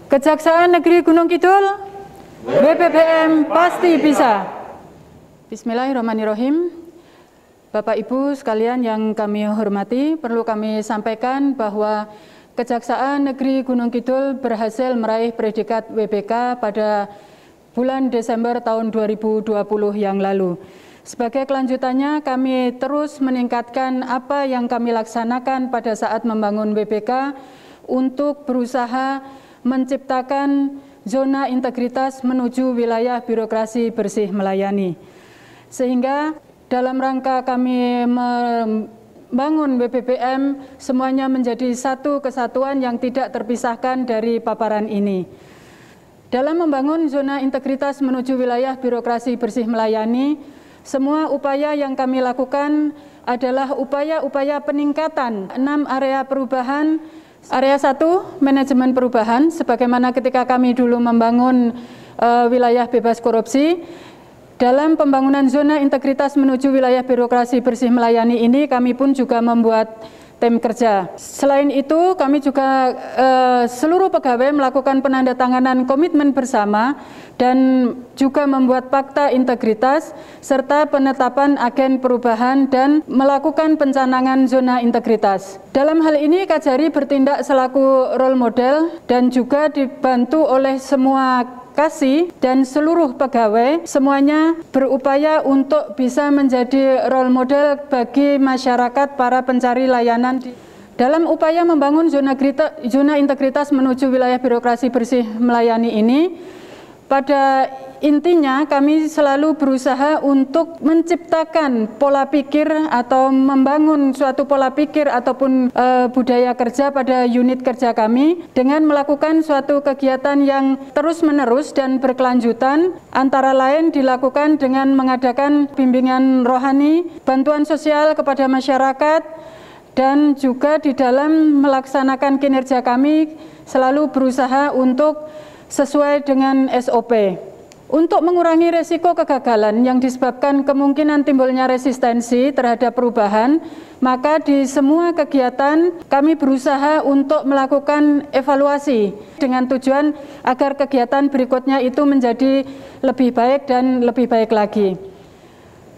Kejaksaan Negeri Gunung Kidul, BPPM pasti bisa. Bismillahirrahmanirrahim. Bapak Ibu sekalian yang kami hormati, perlu kami sampaikan bahwa Kejaksaan Negeri Gunung Kidul berhasil meraih predikat WBK pada bulan Desember tahun 2020 yang lalu. Sebagai kelanjutannya, kami terus meningkatkan apa yang kami laksanakan pada saat membangun WBK untuk berusaha menciptakan zona integritas menuju wilayah birokrasi bersih melayani. Sehingga dalam rangka kami membangun BPPM, semuanya menjadi satu kesatuan yang tidak terpisahkan dari paparan ini. Dalam membangun zona integritas menuju wilayah birokrasi bersih melayani, semua upaya yang kami lakukan adalah upaya-upaya peningkatan 6 area perubahan. Area 1, manajemen perubahan, sebagaimana ketika kami dulu membangun wilayah bebas korupsi. Dalam pembangunan zona integritas menuju wilayah birokrasi bersih melayani ini, kami pun juga membuat tim kerja. Selain itu, kami juga seluruh pegawai melakukan penandatanganan komitmen bersama dan juga membuat fakta integritas serta penetapan agen perubahan dan melakukan pencanangan zona integritas. Dalam hal ini Kajari bertindak selaku role model dan juga dibantu oleh semua kasih dan seluruh pegawai, semuanya berupaya untuk bisa menjadi role model bagi masyarakat para pencari layanan. Dalam upaya membangun zona integritas menuju wilayah birokrasi bersih melayani ini, pada intinya kami selalu berusaha untuk menciptakan pola pikir atau membangun suatu pola pikir ataupun budaya kerja pada unit kerja kami dengan melakukan suatu kegiatan yang terus-menerus dan berkelanjutan, antara lain dilakukan dengan mengadakan bimbingan rohani, bantuan sosial kepada masyarakat, dan juga di dalam melaksanakan kinerja kami selalu berusaha untuk sesuai dengan SOP. Untuk mengurangi resiko kegagalan yang disebabkan kemungkinan timbulnya resistensi terhadap perubahan, maka di semua kegiatan kami berusaha untuk melakukan evaluasi dengan tujuan agar kegiatan berikutnya itu menjadi lebih baik dan lebih baik lagi.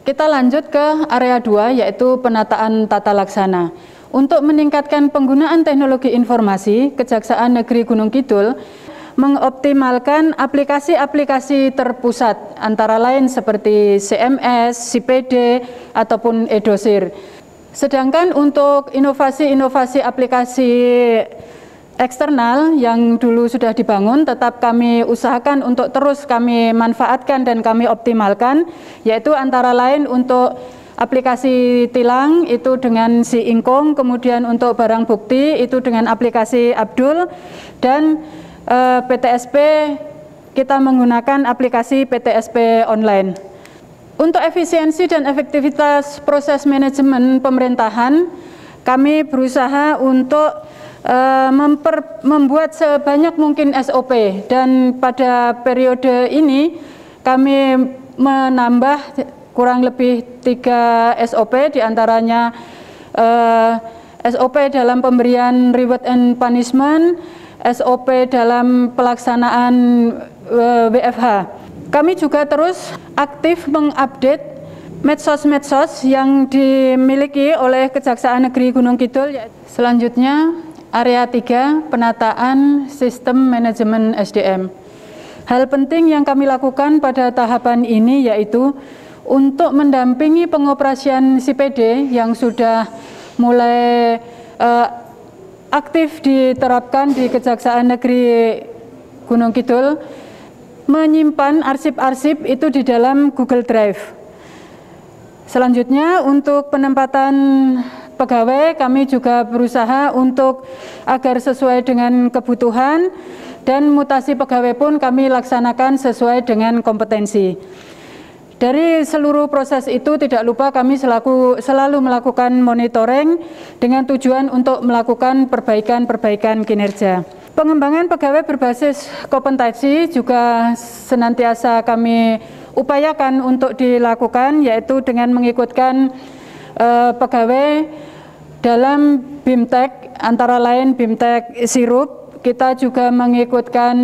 Kita lanjut ke area 2, yaitu penataan tata laksana. Untuk meningkatkan penggunaan teknologi informasi, Kejaksaan Negeri Gunung Kidul mengoptimalkan aplikasi-aplikasi terpusat, antara lain seperti CMS, CPD, ataupun eDosir. Sedangkan untuk inovasi-inovasi aplikasi eksternal yang dulu sudah dibangun, tetap kami usahakan untuk terus kami manfaatkan dan kami optimalkan, yaitu antara lain untuk aplikasi tilang itu dengan Si Ingkung, kemudian untuk barang bukti itu dengan aplikasi Abdul, dan PTSP kita menggunakan aplikasi PTSP online. Untuk efisiensi dan efektivitas proses manajemen pemerintahan, kami berusaha untuk membuat sebanyak mungkin SOP, dan pada periode ini kami menambah kurang lebih 3 SOP, diantaranya SOP dalam pemberian reward and punishment, SOP dalam pelaksanaan WFH. Kami juga terus aktif mengupdate medsos-medsos yang dimiliki oleh Kejaksaan Negeri Gunung Kidul. Selanjutnya, area 3, penataan sistem manajemen SDM. Hal penting yang kami lakukan pada tahapan ini yaitu untuk mendampingi pengoperasian CPD yang sudah mulai aktif diterapkan di Kejaksaan Negeri Gunung Kidul, menyimpan arsip-arsip itu di dalam Google Drive. Selanjutnya, untuk penempatan pegawai kami juga berusaha untuk agar sesuai dengan kebutuhan, dan mutasi pegawai pun kami laksanakan sesuai dengan kompetensi. Dari seluruh proses itu tidak lupa kami selalu melakukan monitoring dengan tujuan untuk melakukan perbaikan kinerja. Pengembangan pegawai berbasis kompetensi juga senantiasa kami upayakan untuk dilakukan, yaitu dengan mengikutkan pegawai dalam BIMTEK, antara lain BIMTEK Sirup, kita juga mengikutkan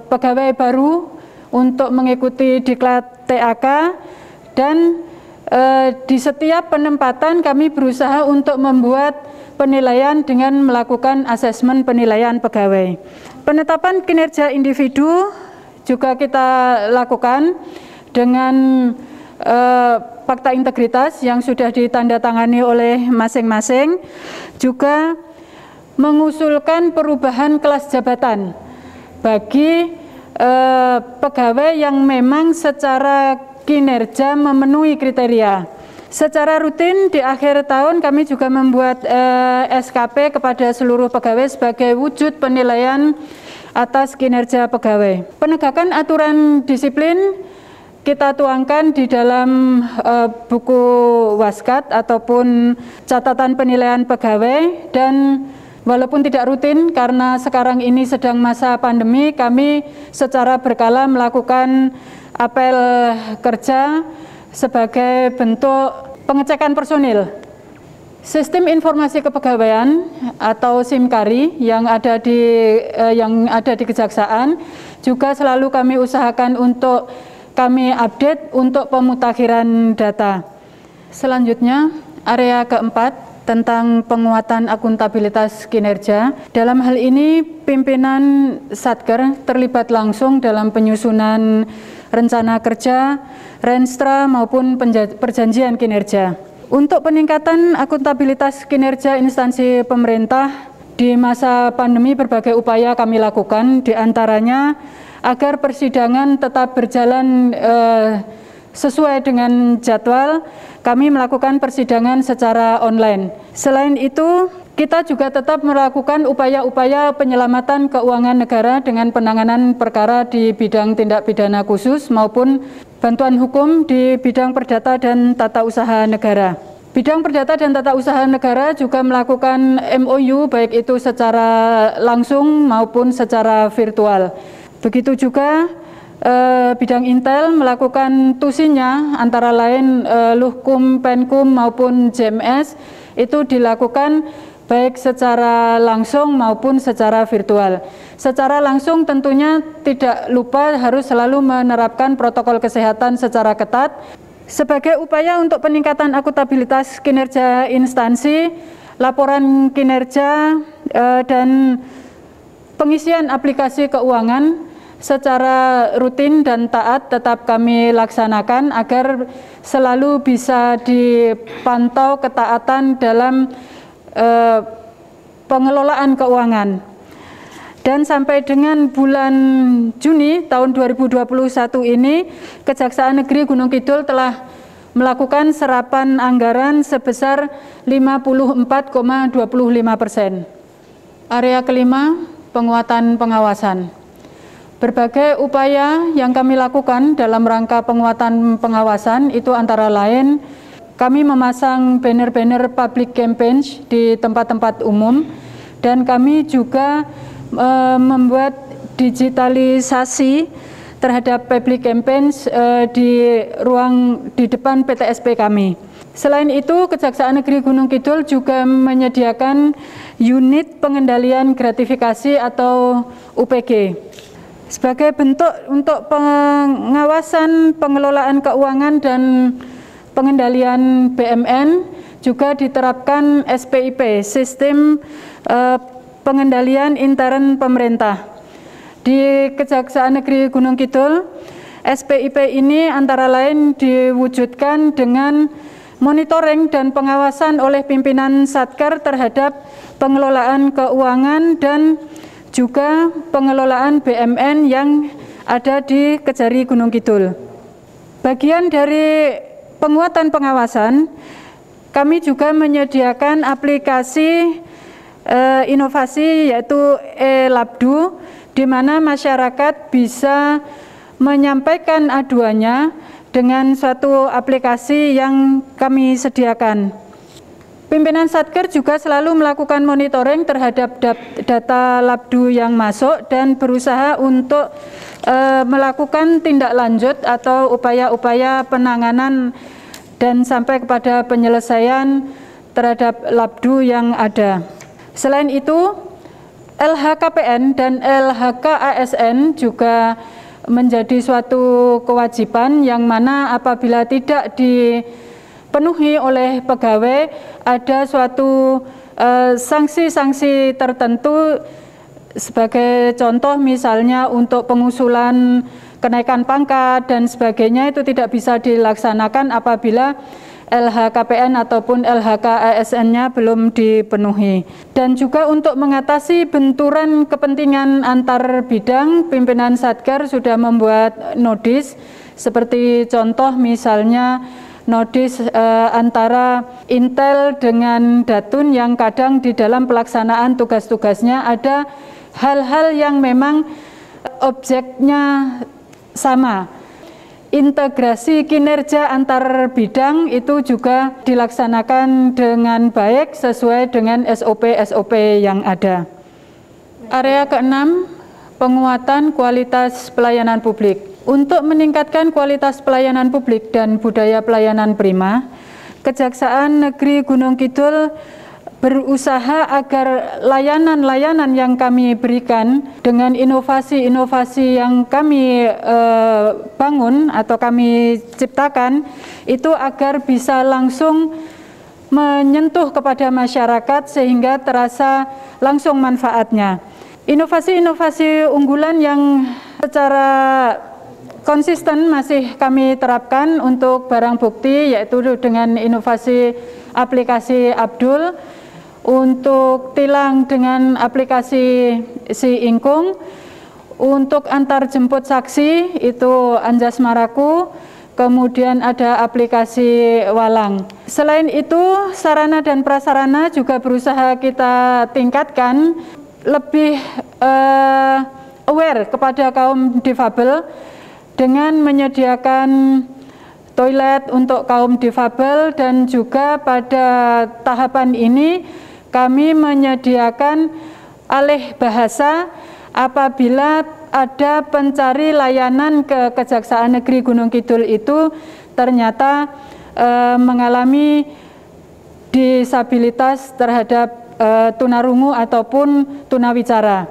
pegawai baru untuk mengikuti diklat TAK, dan di setiap penempatan kami berusaha untuk membuat penilaian dengan melakukan asesmen penilaian pegawai. Penetapan kinerja individu juga kita lakukan dengan fakta integritas yang sudah ditandatangani oleh masing-masing, juga mengusulkan perubahan kelas jabatan bagi pegawai yang memang secara kinerja memenuhi kriteria. Secara rutin di akhir tahun kami juga membuat SKP kepada seluruh pegawai sebagai wujud penilaian atas kinerja pegawai. Penegakan aturan disiplin kita tuangkan di dalam buku waskat ataupun catatan penilaian pegawai, dan walaupun tidak rutin karena sekarang ini sedang masa pandemi, kami secara berkala melakukan apel kerja sebagai bentuk pengecekan personil. Sistem informasi kepegawaian atau SIMKARI yang ada di Kejaksaan juga selalu kami usahakan untuk kami update untuk pemutakhiran data. Selanjutnya, area keempat tentang penguatan akuntabilitas kinerja. Dalam hal ini, pimpinan Satker terlibat langsung dalam penyusunan rencana kerja, renstra maupun perjanjian kinerja. Untuk peningkatan akuntabilitas kinerja instansi pemerintah di masa pandemi, berbagai upaya kami lakukan, diantaranya agar persidangan tetap berjalan sesuai dengan jadwal, kami melakukan persidangan secara online. Selain itu, kita juga tetap melakukan upaya-upaya penyelamatan keuangan negara dengan penanganan perkara di bidang tindak pidana khusus maupun bantuan hukum di bidang perdata dan tata usaha negara. Bidang perdata dan tata usaha negara juga melakukan MOU baik itu secara langsung maupun secara virtual. Begitu juga bidang Intel melakukan tusinya antara lain Luhkum, Penkum maupun JMS, itu dilakukan baik secara langsung maupun secara virtual. Secara langsung tentunya tidak lupa harus selalu menerapkan protokol kesehatan secara ketat. Sebagai upaya untuk peningkatan akuntabilitas kinerja instansi, laporan kinerja dan pengisian aplikasi keuangan secara rutin dan taat tetap kami laksanakan agar selalu bisa dipantau ketaatan dalam pengelolaan keuangan. Dan sampai dengan bulan Juni tahun 2021 ini, Kejaksaan Negeri Gunung Kidul telah melakukan serapan anggaran sebesar 54,25%. Area kelima, penguatan pengawasan. Berbagai upaya yang kami lakukan dalam rangka penguatan pengawasan itu antara lain kami memasang banner-banner public campaign di tempat-tempat umum, dan kami juga membuat digitalisasi terhadap public campaigns di depan PTSP kami. Selain itu, Kejaksaan Negeri Gunung Kidul juga menyediakan unit pengendalian gratifikasi atau UPG. Sebagai bentuk untuk pengawasan pengelolaan keuangan dan pengendalian BMN, juga diterapkan SPIP, Sistem Pengendalian Intern Pemerintah. Di Kejaksaan Negeri Gunung Kidul, SPIP ini antara lain diwujudkan dengan monitoring dan pengawasan oleh pimpinan Satker terhadap pengelolaan keuangan dan juga pengelolaan BMN yang ada di Kejari Gunung Kidul. Bagian dari penguatan pengawasan, kami juga menyediakan aplikasi inovasi yaitu e-Labdu, di mana masyarakat bisa menyampaikan aduannya dengan suatu aplikasi yang kami sediakan. Pimpinan Satker juga selalu melakukan monitoring terhadap data Labdu yang masuk dan berusaha untuk melakukan tindak lanjut atau upaya-upaya penanganan dan sampai kepada penyelesaian terhadap Labdu yang ada. Selain itu, LHKPN dan LHKASN juga menjadi suatu kewajiban yang mana apabila tidak dipenuhi oleh pegawai ada suatu sanksi-sanksi tertentu. Sebagai contoh misalnya untuk pengusulan kenaikan pangkat dan sebagainya itu tidak bisa dilaksanakan apabila LHKPN ataupun LHKASN-nya belum dipenuhi. Dan juga untuk mengatasi benturan kepentingan antar bidang, pimpinan Satker sudah membuat nodis, seperti contoh misalnya nodis antara Intel dengan Datun yang kadang di dalam pelaksanaan tugas-tugasnya ada hal-hal yang memang objeknya sama. Integrasi kinerja antar bidang itu juga dilaksanakan dengan baik sesuai dengan SOP-SOP yang ada. Area keenam, penguatan kualitas pelayanan publik. Untuk meningkatkan kualitas pelayanan publik dan budaya pelayanan prima, Kejaksaan Negeri Gunung Kidul berusaha agar layanan-layanan yang kami berikan dengan inovasi-inovasi yang kami bangun atau kami ciptakan itu agar bisa langsung menyentuh kepada masyarakat sehingga terasa langsung manfaatnya. Inovasi-inovasi unggulan yang secara konsisten masih kami terapkan untuk barang bukti, yaitu dengan inovasi aplikasi Abdul, untuk tilang dengan aplikasi Si Ingkung, untuk antar jemput saksi itu Anjas Maraku, kemudian ada aplikasi Walang. Selain itu, sarana dan prasarana juga berusaha kita tingkatkan, lebih aware kepada kaum difabel dengan menyediakan toilet untuk kaum difabel, dan juga pada tahapan ini kami menyediakan alih bahasa apabila ada pencari layanan ke Kejaksaan Negeri Gunung Kidul itu ternyata mengalami disabilitas terhadap tunarungu ataupun tunawicara.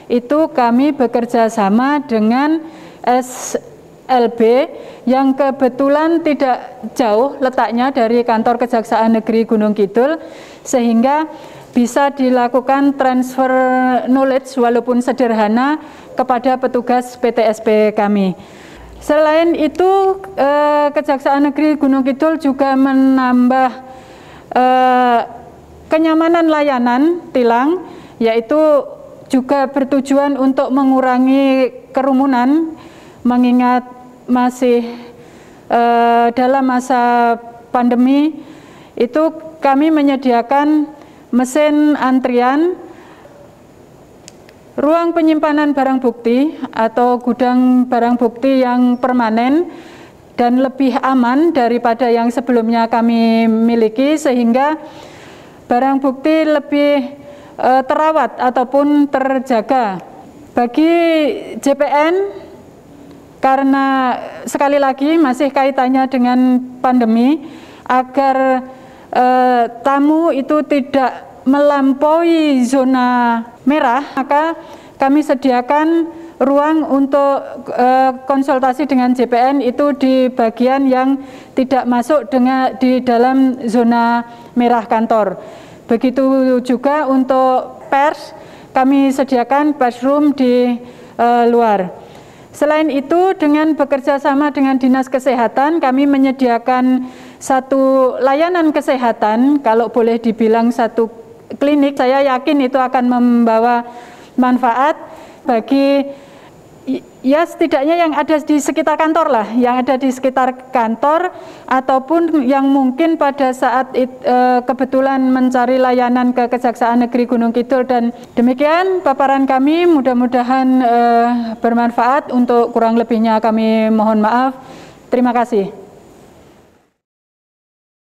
Itu kami bekerja sama dengan SLB yang kebetulan tidak jauh letaknya dari kantor Kejaksaan Negeri Gunung Kidul, sehingga bisa dilakukan transfer knowledge walaupun sederhana kepada petugas PTSP kami. Selain itu, Kejaksaan Negeri Gunung Kidul juga menambah kenyamanan layanan tilang, yaitu juga bertujuan untuk mengurangi kerumunan, mengingat masih dalam masa pandemi. Itu kami menyediakan mesin antrian, ruang penyimpanan barang bukti atau gudang barang bukti yang permanen dan lebih aman daripada yang sebelumnya kami miliki, sehingga barang bukti lebih terawat ataupun terjaga. Bagi JPN, karena sekali lagi masih kaitannya dengan pandemi, agar tamu itu tidak melampaui zona merah, maka kami sediakan ruang untuk konsultasi dengan JPN itu di bagian yang tidak masuk di dalam zona merah kantor. Begitu juga untuk pers, kami sediakan pers room di luar. Selain itu, dengan bekerja sama dengan Dinas Kesehatan, kami menyediakan satu layanan kesehatan, kalau boleh dibilang satu klinik. Saya yakin itu akan membawa manfaat bagi ya setidaknya yang ada di sekitar kantor lah, yang ada di sekitar kantor, ataupun yang mungkin pada saat kebetulan mencari layanan ke Kejaksaan Negeri Gunung Kidul. Dan demikian paparan kami, mudah-mudahan bermanfaat. Untuk kurang lebihnya kami mohon maaf. Terima kasih.